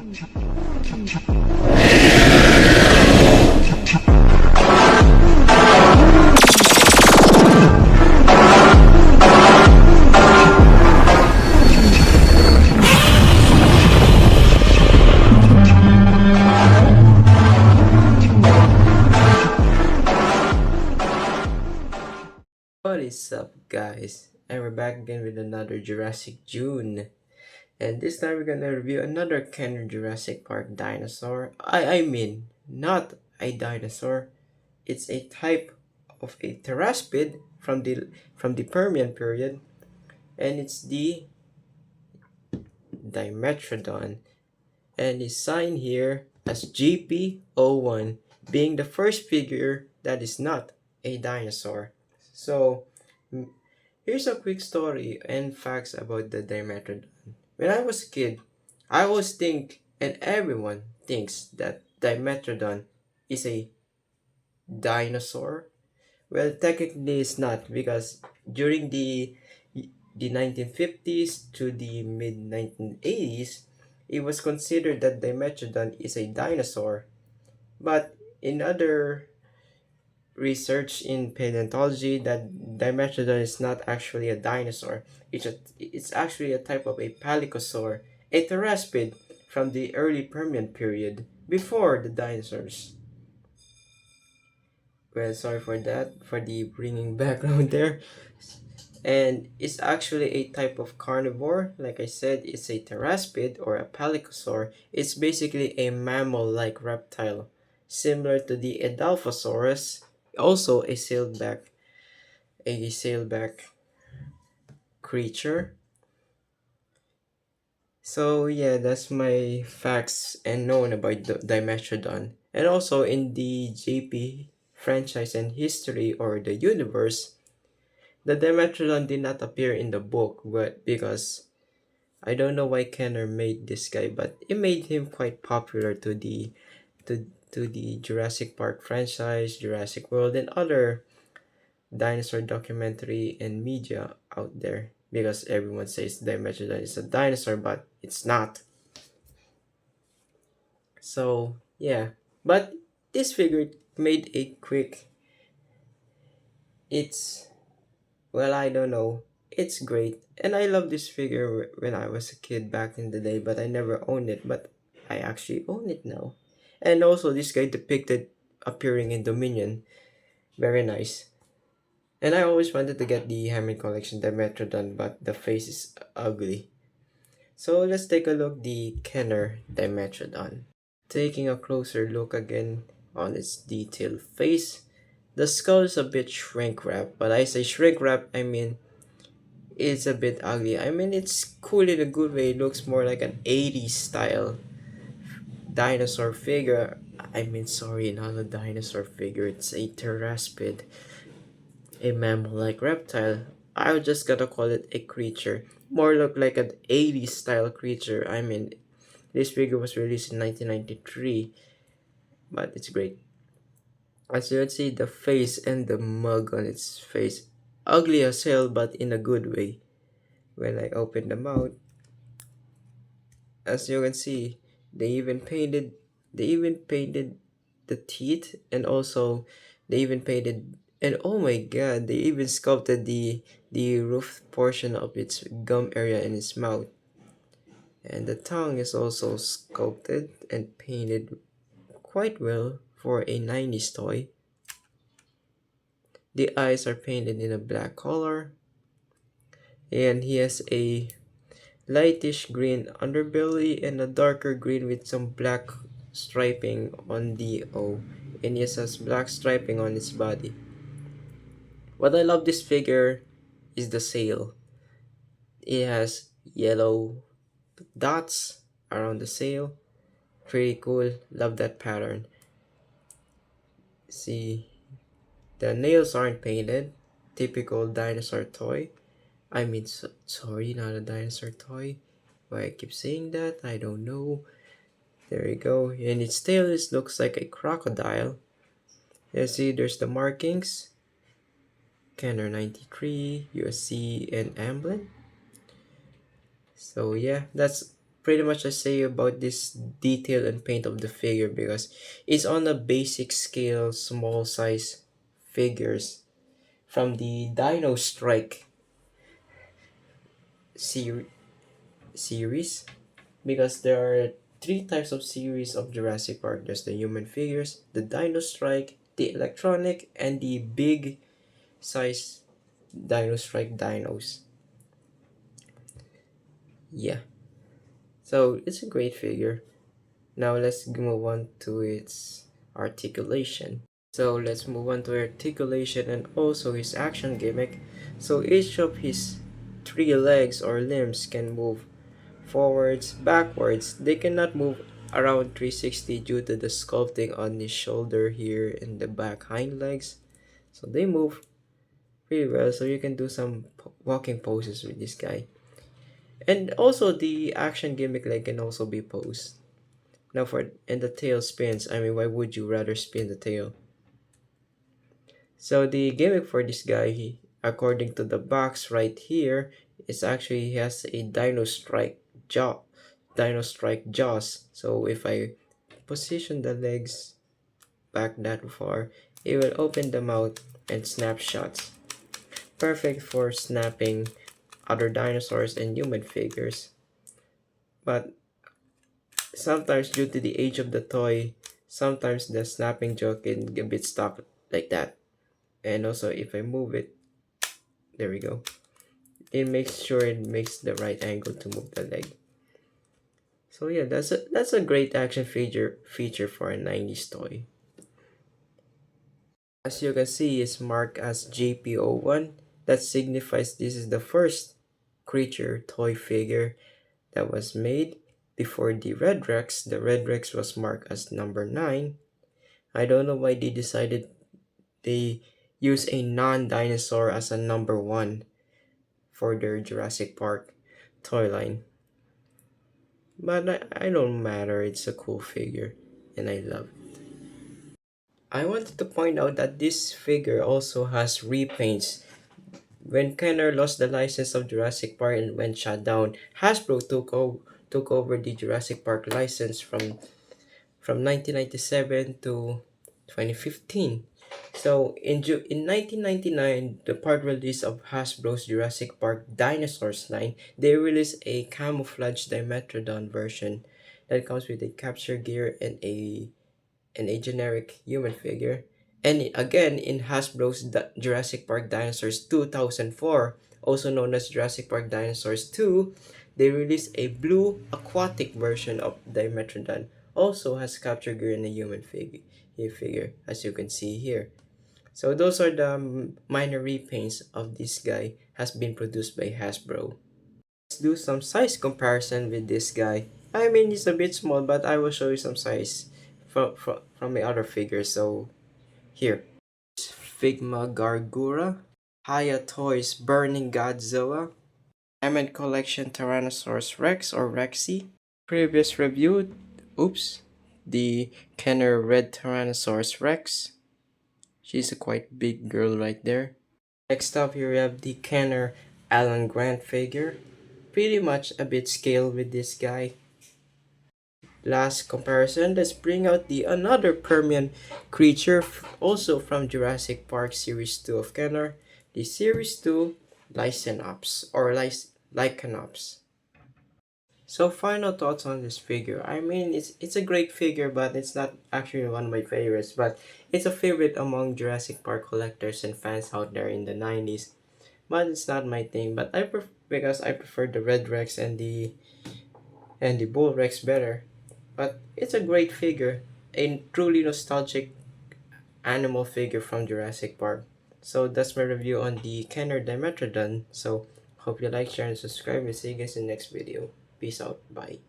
What is up, guys? And we're back again with another Jurassic June. And this time we're gonna review another Kenner Jurassic Park dinosaur. I mean, not a dinosaur. It's a type of a pteraspid from the Permian period, and it's the Dimetrodon. And it's signed here as JP01, being the first figure that is not a dinosaur. So, here's a quick story and facts about the Dimetrodon. When I was a kid, I always think, and everyone thinks, that Dimetrodon is a dinosaur. Well, technically it's not, because during the 1950s to the mid 1980s, it was considered that Dimetrodon is a dinosaur. But in other research in paleontology, that Dimetrodon is not actually a dinosaur. It's actually a type of a palicosaur, a pteraspid from the early Permian period, before the dinosaurs. Well, sorry for that, for the bringing background there. And it's actually a type of carnivore. Like I said, it's a pteraspid or a palicosaur. It's basically a mammal-like reptile, similar to the Edalphosaurus, also a sailback creature. So yeah, that's my facts and known about the Dimetrodon. And also in the JP franchise and history, or the universe, the Dimetrodon did not appear in the book, but because I don't know why Kenner made this guy, but it made him quite popular to the Jurassic Park franchise, Jurassic World, and other dinosaur documentary and media out there, because everyone says Dimetrodon is a dinosaur, but it's not. So yeah, but this figure made a quick. It's, well, I don't know. It's great, and I love this figure when I was a kid back in the day, but I never owned it. But I actually own it now, and also this guy depicted appearing in Dominion. Very nice. And I always wanted to get the Hammond Collection Dimetrodon, but the face is ugly. So let's take a look the Kenner Dimetrodon. Taking a closer look again on its detailed face, the skull is a bit shrink wrap, but I say shrink wrap, I mean it's a bit ugly. I mean, it's cool in a good way. It looks more like an 80s style dinosaur figure. I mean, sorry, not a dinosaur figure, it's a pteraspid, a mammal-like reptile. I just gotta call it a creature. More look like an 80s style creature. I mean, this figure was released in 1993, but it's great. As you can see, the face and the mug on its face, ugly as hell, but in a good way. When I open the mouth, as you can see, they even painted the teeth, and also they even painted, and oh my god, they even sculpted the roof portion of its gum area in its mouth. And the tongue is also sculpted and painted quite well for a 90s toy. The eyes are painted in a black color, and he has a lightish green underbelly and a darker green with some black striping on the O, and he has black striping on his body. What I love this figure is the sail. It has yellow dots around the sail. Pretty cool. Love that pattern. See, the nails aren't painted. Typical dinosaur toy. I mean, sorry, not a dinosaur toy. Why I keep saying that, I don't know. There you go. And its tail looks like a crocodile. You see, there's the markings. Kenner 93, USC, and emblem. So yeah, that's pretty much I say about this detail and paint of the figure because it's on a basic scale, small size figures from the Dino Strike ser- series because there are three types of series of Jurassic Park. There's the human figures, the Dino Strike, the electronic, and the big size Dino Strike dinos. Yeah, so it's a great figure. Now let's move on to its articulation. So let's move on to articulation and also his action gimmick. So each of his three legs or limbs can move forwards, backwards. They cannot move around 360 due to the sculpting on his shoulder here and the back hind legs. So they move pretty well. So you can do some walking poses with this guy. And also the action gimmick leg can also be posed. Now for and the tail spins. I mean, why would you rather spin the tail? So the gimmick for this guy, according to the box right here, is actually he has a Dino Strike jaws. So if I position the legs back that far, it will open the mouth and snap shots. Perfect for snapping other dinosaurs and human figures. But sometimes due to the age of the toy, sometimes the snapping joke can get a bit stuck like that. And also if I move it, there we go. It makes sure it makes the right angle to move the leg. So yeah, that's a great action feature for a 90s toy. As you can see, it's marked as JP01. That signifies this is the first creature toy figure that was made. Before the Red Rex, the Red Rex was marked as number 9. I don't know why they decided they use a non-dinosaur as a number 1 for their Jurassic Park toy line. But I don't matter, it's a cool figure and I love it. I wanted to point out that this figure also has repaints. When Kenner lost the license of Jurassic Park and went shut down, Hasbro took over the Jurassic Park license from 1997 to 2015. So in 1999, the part release of Hasbro's Jurassic Park Dinosaurs line, they released a camouflage Dimetrodon version that comes with a capture gear and a generic human figure. And again, in Hasbro's Jurassic Park Dinosaurs 2004, also known as Jurassic Park Dinosaurs 2, they released a blue aquatic version of Dimetrodon. Also has capture gear and a human figure, as you can see here. So those are the minor repaints of this guy has been produced by Hasbro. Let's do some size comparison with this guy. I mean, he's a bit small, but I will show you some size from the other figures. So here, Figma Gargura, Haya Toys Burning Godzilla, Diamond Collection Tyrannosaurus Rex or Rexy. Previous review, oops, the Kenner Red Tyrannosaurus Rex. She's a quite big girl right there. Next up here we have the Kenner Alan Grant figure. Pretty much a bit scale with this guy. Last comparison, let's bring out the another Permian creature also from Jurassic Park Series 2 of Kenner, the Series 2 Lycanops or Lycanops. So final thoughts on this figure. I mean, it's a great figure, but it's not actually one of my favorites, but it's a favorite among Jurassic Park collectors and fans out there in the 90s. But it's not my thing, but because I prefer the Red Rex and the Bull Rex better. But it's a great figure, a truly nostalgic animal figure from Jurassic Park. So that's my review on the Kenner Dimetrodon. So hope you like, share, and subscribe. We'll see you guys in the next video. Peace out. Bye.